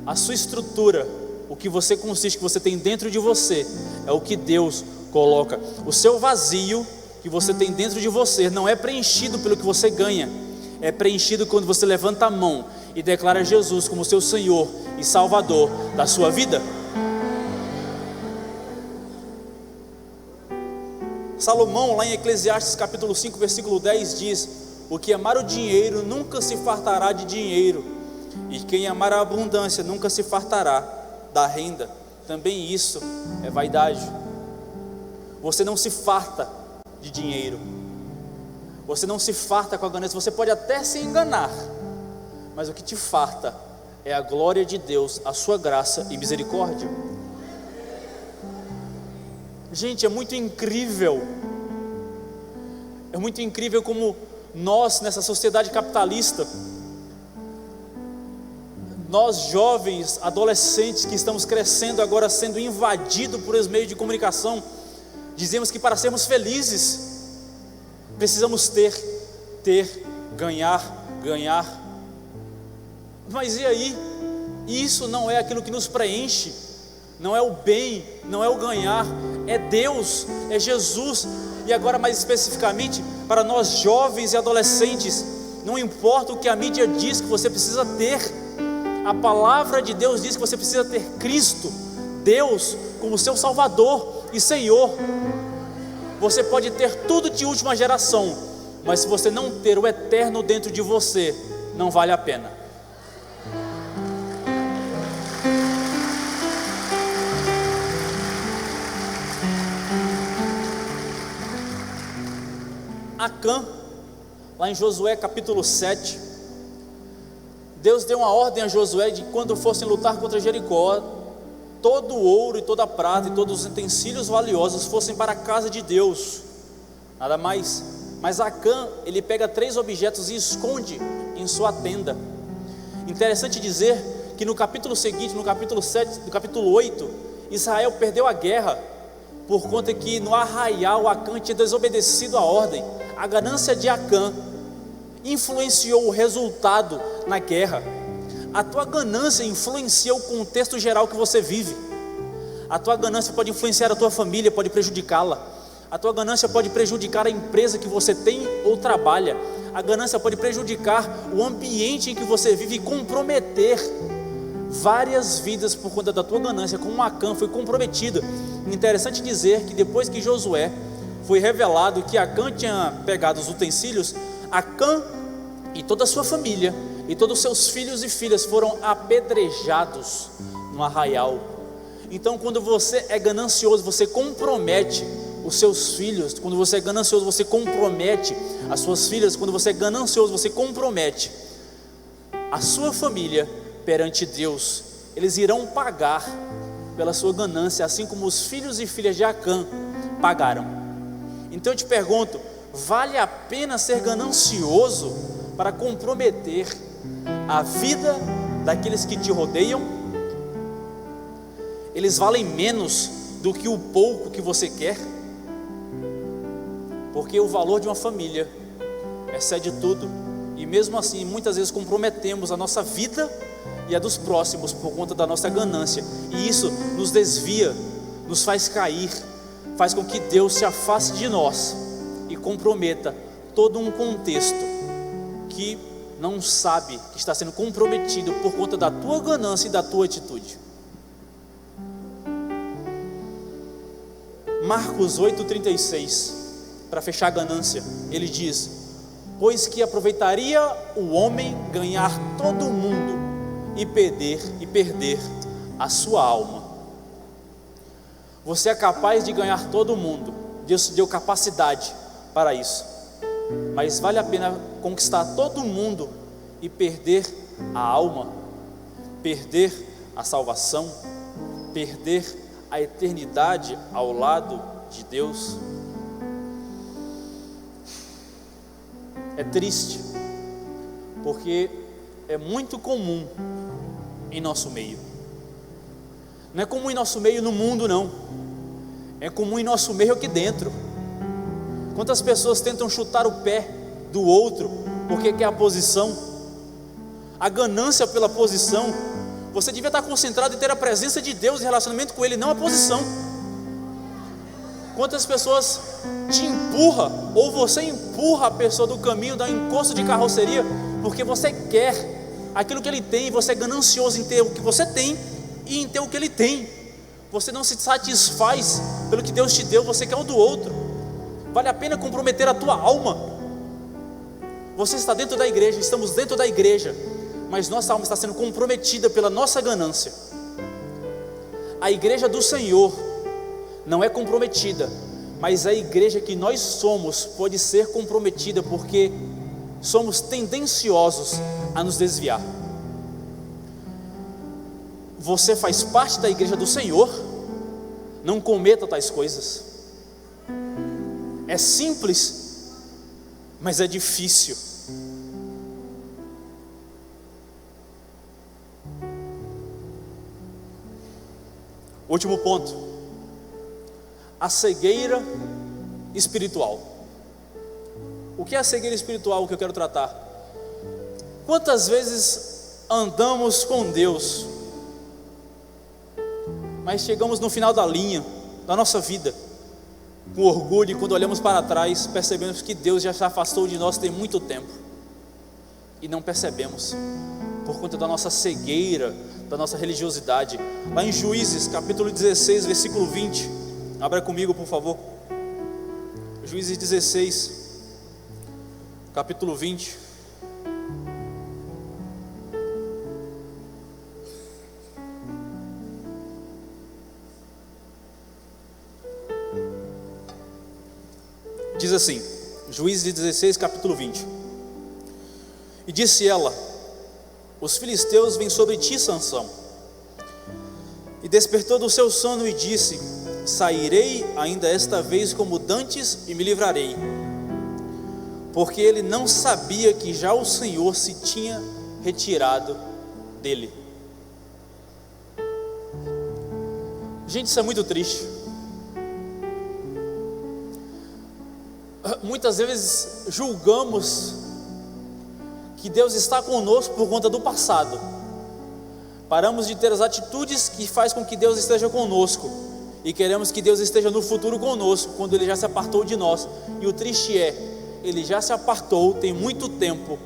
Speaker 2: A sua estrutura, o que você consiste, que você tem dentro de você, é o que Deus coloca. O seu vazio que você tem dentro de você não é preenchido pelo que você ganha, é preenchido quando você levanta a mão e declara Jesus como seu Senhor e Salvador da sua vida. Salomão, lá em Eclesiastes capítulo 5, versículo 10 diz: o que amar o dinheiro nunca se fartará de dinheiro, e quem amar a abundância nunca se fartará da renda. Também isso é vaidade. Você não se farta de dinheiro, você não se farta com a ganância. Você pode até se enganar, mas o que te farta é a glória de Deus, a sua graça e misericórdia. Gente, é muito incrível como nós, nessa sociedade capitalista, nós jovens, adolescentes que estamos crescendo agora, sendo invadidos por esse meio de comunicação, dizemos que para sermos felizes precisamos ter, ganhar. Mas e aí? Isso não é aquilo que nos preenche, não é o bem, não é o ganhar, é Deus, é Jesus. E agora, mais especificamente para nós jovens e adolescentes, não importa o que a mídia diz que você precisa ter, a palavra de Deus diz que você precisa ter Cristo, Deus, como seu Salvador e Senhor. Você pode ter tudo de última geração, mas se você não ter o eterno dentro de você, não vale a pena. Acã, lá em Josué capítulo 7, Deus deu uma ordem a Josué de quando fossem lutar contra Jericó, todo o ouro e toda a prata e todos os utensílios valiosos fossem para a casa de Deus, nada mais. Mas Acã, ele pega 3 objetos e esconde em sua tenda. Interessante dizer que no capítulo seguinte, no capítulo 7, no capítulo 8, Israel perdeu a guerra, por conta que no arraial Acã tinha desobedecido a ordem. A ganância de Acã influenciou o resultado na guerra. A tua ganância influencia o contexto geral que você vive. A tua ganância pode influenciar a tua família, pode prejudicá-la. A tua ganância pode prejudicar a empresa que você tem ou trabalha. A ganância pode prejudicar o ambiente em que você vive e comprometer várias vidas por conta da tua ganância, como Acã foi comprometido. Interessante dizer que depois que Josué foi revelado que Acã tinha pegado os utensílios, Acã e toda a sua família e todos os seus filhos e filhas foram apedrejados no arraial. Então, quando você é ganancioso, você compromete os seus filhos. Quando você é ganancioso, você compromete as suas filhas. Quando você é ganancioso, você compromete a sua família perante Deus. Eles irão pagar pela sua ganância, assim como os filhos e filhas de Acã pagaram. Então eu te pergunto, vale a pena ser ganancioso para comprometer a vida daqueles que te rodeiam? Eles valem menos do que o pouco que você quer? Porque o valor de uma família excede tudo, e mesmo assim muitas vezes comprometemos a nossa vida e a dos próximos por conta da nossa ganância, e isso nos desvia, nos faz cair, faz com que Deus se afaste de nós e comprometa todo um contexto que não sabe que está sendo comprometido por conta da tua ganância e da tua atitude. Marcos 8,36, para fechar a ganância, ele diz: pois que aproveitaria o homem ganhar todo o mundo e perder a sua alma. Você é capaz de ganhar todo mundo, Deus te deu capacidade para isso, mas vale a pena conquistar todo mundo e perder a alma, perder a salvação, perder a eternidade ao lado de Deus? É triste, porque é muito comum em nosso meio. Não é comum em nosso meio no mundo, não. é comum em nosso meio aqui dentro. Quantas pessoas tentam chutar o pé do outro porque quer a posição, a ganância pela posição. Você devia estar concentrado em ter a presença de Deus e relacionamento com Ele, não a posição. Quantas pessoas te empurram, ou você empurra a pessoa do caminho, dá um encosto de carroceria, porque você quer aquilo que ele tem, e você é ganancioso em ter o que você tem e em ter o que ele tem. Você não se satisfaz pelo que Deus te deu, você quer o do outro. Vale a pena comprometer a tua alma? Você está dentro da igreja, estamos dentro da igreja, mas nossa alma está sendo comprometida pela nossa ganância. A igreja do Senhor não é comprometida, mas a igreja que nós somos pode ser comprometida, porque somos tendenciosos a nos desviar. Você faz parte da igreja do Senhor, não cometa tais coisas. É simples, mas é difícil. Último ponto: a cegueira espiritual. O que é a cegueira espiritual que eu quero tratar? Quantas vezes andamos com Deus, mas chegamos no final da linha da nossa vida com orgulho, e quando olhamos para trás percebemos que Deus já se afastou de nós tem muito tempo, e não percebemos por conta da nossa cegueira, da nossa religiosidade. Lá em Juízes capítulo 16 versículo 20, abra comigo por favor. Juízes 16 capítulo 20. Diz assim, Juízes 16 capítulo 20: E disse ela: Os filisteus vêm sobre ti, Sansão. E despertou do seu sono e disse: Sairei ainda esta vez como dantes e me livrarei. Porque ele não sabia que já o Senhor se tinha retirado dele. Gente, isso é muito triste. Muitas vezes julgamos que Deus está conosco por conta do passado. Paramos de ter as atitudes que faz com que Deus esteja conosco, e queremos que Deus esteja no futuro conosco, quando Ele já se apartou de nós. E o triste é, Ele já se apartou tem muito tempo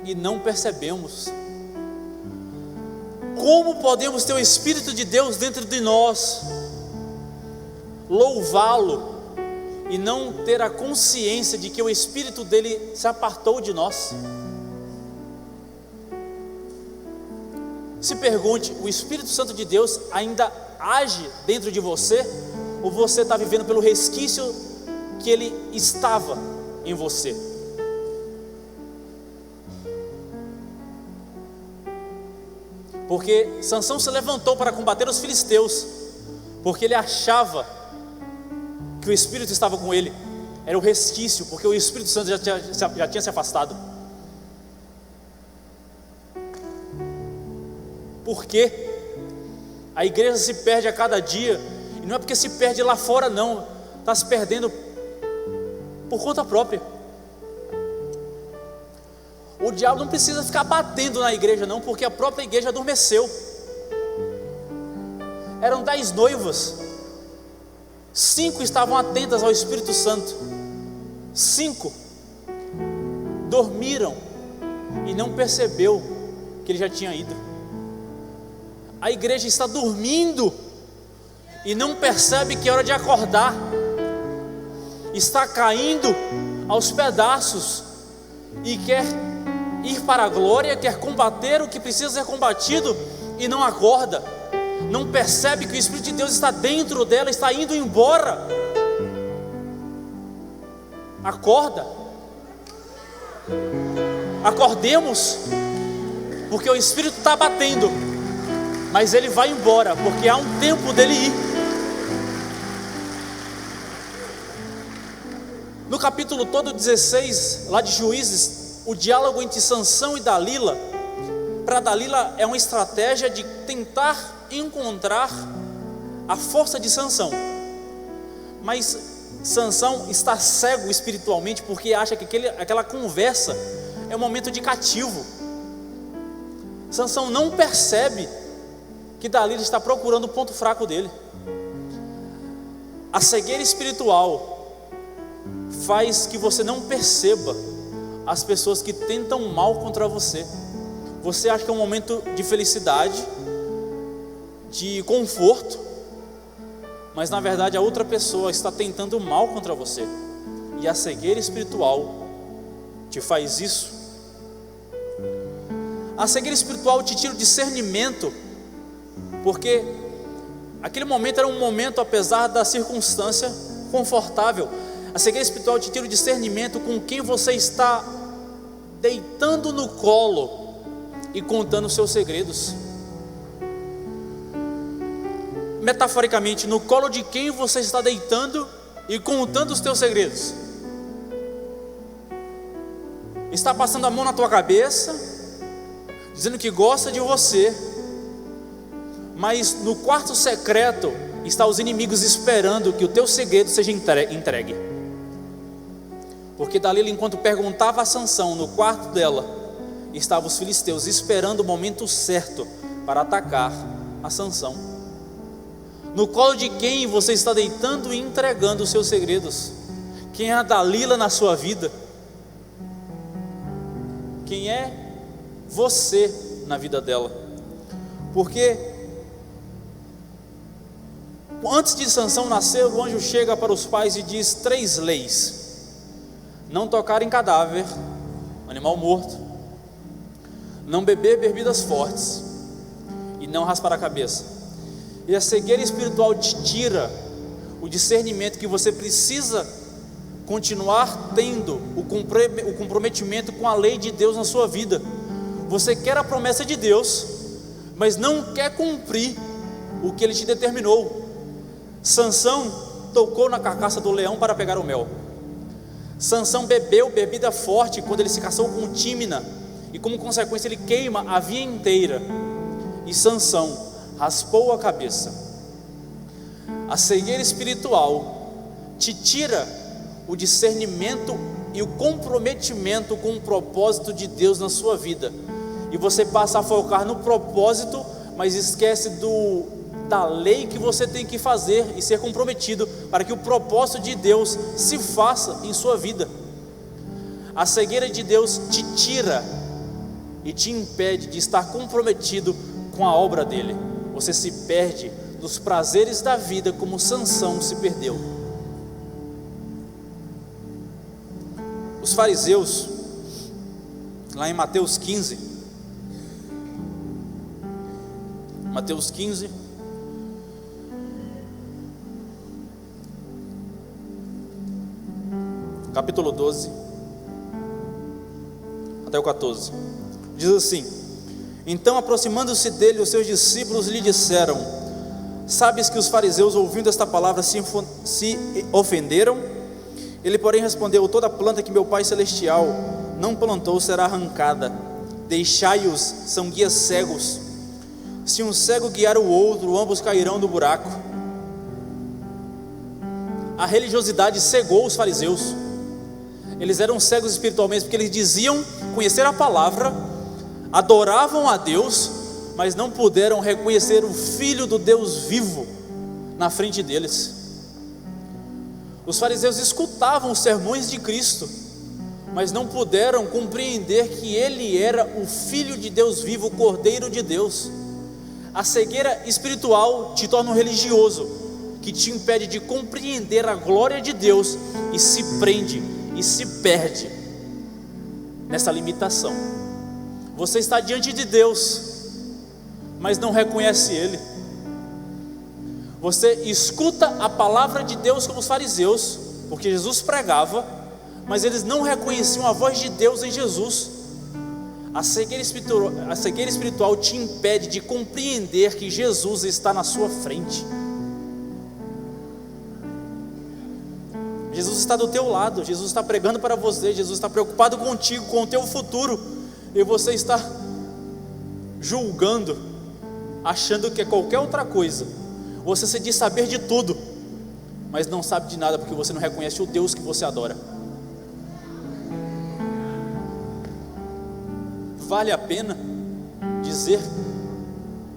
Speaker 2: e não percebemos. Como podemos ter o Espírito de Deus dentro de nós, louvá-lo, e não ter a consciência de que o Espírito dele se apartou de nós? Se pergunte: o Espírito Santo de Deus ainda age dentro de você? Ou você está vivendo pelo resquício que ele estava em você? Porque Sansão se levantou para combater os filisteus, porque ele achava que o Espírito estava com ele. Era o resquício, porque o Espírito Santo já tinha se afastado. Por quê? A igreja se perde a cada dia, e não é porque se perde lá fora não, está se perdendo por conta própria. O diabo não precisa ficar batendo na igreja não, porque a própria igreja adormeceu. Eram 10 noivas, 5 estavam atentas ao Espírito Santo, 5 dormiram e não percebeu que ele já tinha ido. A igreja está dormindo e não percebe que é hora de acordar, está caindo aos pedaços e quer ir para a glória, quer combater o que precisa ser combatido e não acorda, não percebe que o Espírito de Deus está dentro dela, está indo embora. Acorda, acordemos, porque o Espírito está batendo, mas ele vai embora, porque há um tempo dele ir. No capítulo todo 16, lá de Juízes, o diálogo entre Sansão e Dalila, para Dalila é uma estratégia de tentar encontrar a força de Sansão. Mas Sansão está cego espiritualmente porque acha que aquela conversa é um momento de cativo. Sansão não percebe que Dalila está procurando o ponto fraco dele. A cegueira espiritual faz que você não perceba as pessoas que tentam mal contra você. Você acha que é um momento de felicidade, de conforto, mas na verdade a outra pessoa está tentando mal contra você. E a cegueira espiritual te faz isso. A cegueira espiritual te tira o discernimento, porque aquele momento era um momento, apesar da circunstância, confortável. A cegueira espiritual te tira o discernimento com quem você está deitando no colo e contando os seus segredos. Metaforicamente, no colo de quem você está deitando e contando os teus segredos. Está passando a mão na tua cabeça, dizendo que gosta de você, mas no quarto secreto está os inimigos esperando que o teu segredo seja entregue. Porque Dalila, enquanto perguntava a Sansão no quarto dela, estavam os filisteus esperando o momento certo para atacar a Sansão. No colo de quem você está deitando e entregando os seus segredos? Quem é a Dalila na sua vida? Quem é você na vida dela? Porque antes de Sansão nascer, o anjo chega para os pais e diz 3 leis: não tocar em cadáver, animal morto, não beber bebidas fortes e não raspar a cabeça. E a cegueira espiritual te tira o discernimento que você precisa continuar tendo o comprometimento com a lei de Deus na sua vida. Você quer a promessa de Deus, mas não quer cumprir o que Ele te determinou. Sansão tocou na carcaça do leão para pegar o mel. Sansão bebeu bebida forte quando ele se casou com Tímina, e como consequência ele queima a via inteira. E Sansão raspou a cabeça. A cegueira espiritual te tira o discernimento e o comprometimento com o propósito de Deus na sua vida, e você passa a focar no propósito, mas esquece da lei que você tem que fazer e ser comprometido para que o propósito de Deus se faça em sua vida. A cegueira de Deus te tira e te impede de estar comprometido com a obra dele. Você se perde dos prazeres da vida, como Sansão se perdeu. Os fariseus, lá em Mateus 15, capítulo 12, até o 14, diz assim: então, aproximando-se dele, os seus discípulos lhe disseram: sabes que os fariseus, ouvindo esta palavra, se ofenderam? Ele, porém, respondeu: toda planta que meu Pai Celestial não plantou será arrancada. Deixai-os, são guias cegos. Se um cego guiar o outro, ambos cairão no buraco. A religiosidade cegou os fariseus. Eles eram cegos espiritualmente, porque eles diziam conhecer a palavra, adoravam a Deus, mas não puderam reconhecer o Filho do Deus vivo na frente deles. Os fariseus escutavam os sermões de Cristo, mas não puderam compreender que Ele era o Filho de Deus vivo, o Cordeiro de Deus. A cegueira espiritual te torna um religioso, que te impede de compreender a glória de Deus, e se prende e se perde nessa limitação. Você está diante de Deus, mas não reconhece Ele. Você escuta a palavra de Deus como os fariseus, porque Jesus pregava, mas eles não reconheciam a voz de Deus em Jesus. A cegueira espiritual te impede de compreender que Jesus está na sua frente. Jesus está do teu lado, Jesus está pregando para você, Jesus está preocupado contigo, com o teu futuro, e você está julgando, achando que é qualquer outra coisa. Você se diz saber de tudo, mas não sabe de nada porque você não reconhece o Deus que você adora. Vale a pena dizer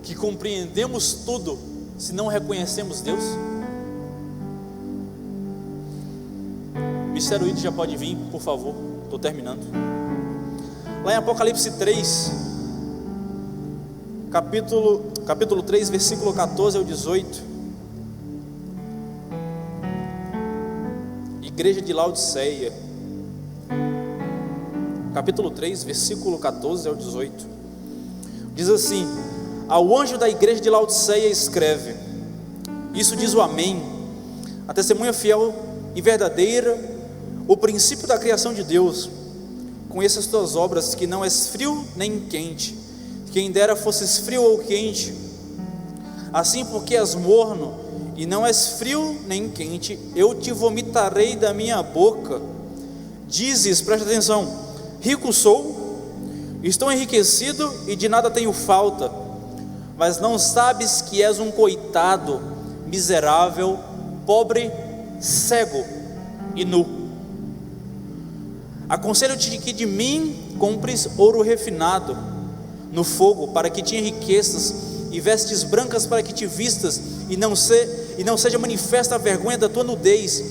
Speaker 2: que compreendemos tudo se não reconhecemos Deus? Ministério ID já pode vir, por favor, estou terminando. Lá em Apocalipse 3, capítulo 3, versículo 14 ao 18. Igreja de Laodiceia, capítulo 3, versículo 14 ao 18. Diz assim: ao anjo da igreja de Laodiceia escreve: isso diz o Amém, a testemunha fiel e verdadeira, o princípio da criação de Deus. Conheço as tuas obras, que não és frio nem quente. Quem dera fosses frio ou quente. Assim, porque és morno e não és frio nem quente, eu te vomitarei da minha boca. Dizes, presta atenção: rico sou, estou enriquecido e de nada tenho falta, mas não sabes que és um coitado, miserável, pobre, cego e nu. Aconselho-te que de mim compres ouro refinado no fogo, para que te enriqueças, e vestes brancas para que te vistas, e não seja manifesta a vergonha da tua nudez,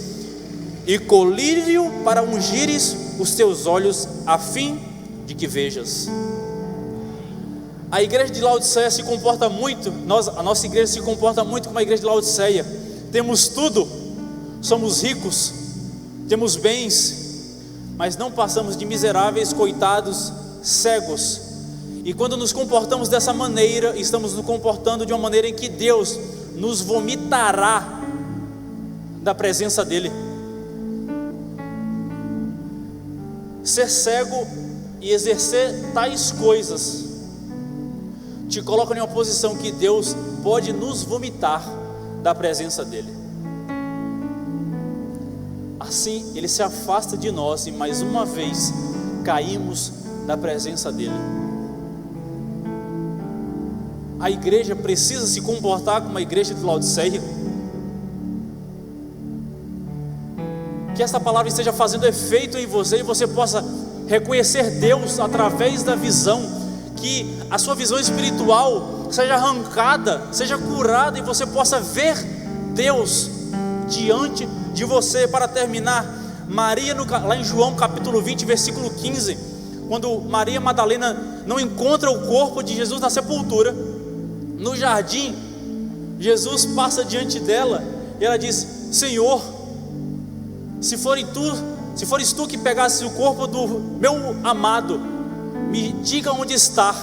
Speaker 2: e colírio para ungires os teus olhos, a fim de que vejas. A igreja de Laodiceia se comporta muito, a nossa igreja se comporta muito como a igreja de Laodiceia. Temos tudo, somos ricos, temos bens, mas não passamos de miseráveis, coitados, cegos. E quando nos comportamos dessa maneira, estamos nos comportando de uma maneira em que Deus nos vomitará da presença dEle. Ser cego e exercer tais coisas te coloca em uma posição que Deus pode nos vomitar da presença dEle. Assim Ele se afasta de nós e mais uma vez caímos da presença dEle. A igreja precisa se comportar como a igreja de Laodiceia. Que essa palavra esteja fazendo efeito em você e você possa reconhecer Deus através da visão, que a sua visão espiritual seja arrancada, seja curada e você possa ver Deus diante de você. Para terminar, Maria, lá em João capítulo 20, versículo 15, quando Maria Madalena não encontra o corpo de Jesus na sepultura, no jardim, Jesus passa diante dela e ela diz: Senhor, se fores tu que pegasse o corpo do meu amado, me diga onde está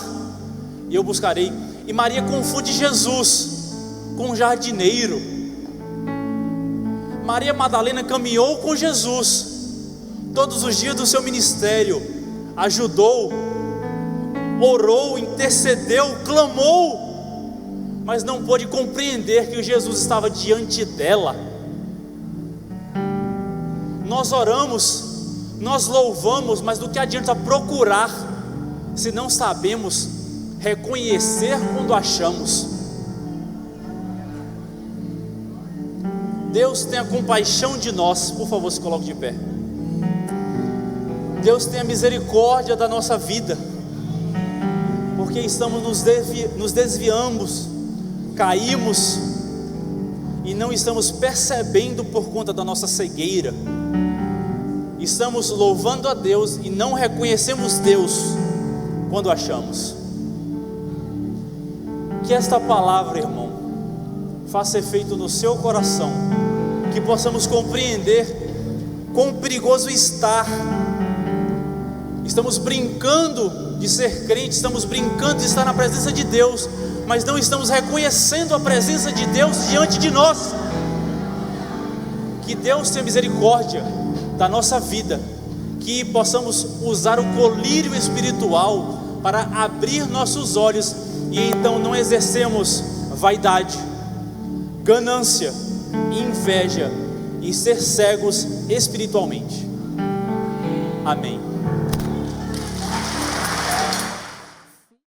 Speaker 2: e eu buscarei. E Maria confunde Jesus com um jardineiro. Maria Madalena caminhou com Jesus todos os dias do seu ministério, ajudou, orou, intercedeu, clamou, mas não pôde compreender que Jesus estava diante dela. Nós oramos, nós louvamos, mas do que adianta procurar se não sabemos reconhecer quando achamos? Deus tenha compaixão de nós. Por favor, se coloque de pé. Deus tenha misericórdia da nossa vida, porque estamos nos desviamos, caímos e não estamos percebendo por conta da nossa cegueira. Estamos louvando a Deus e não reconhecemos Deus quando achamos. Que esta palavra, irmão, faça efeito no seu coração, que possamos compreender quão perigoso estamos brincando de ser crente, estamos brincando de estar na presença de Deus, mas não estamos reconhecendo a presença de Deus diante de nós. Que Deus tenha misericórdia da nossa vida, que possamos usar o colírio espiritual para abrir nossos olhos e então não exercemos vaidade, ganância, inveja e ser cegos espiritualmente. Amém.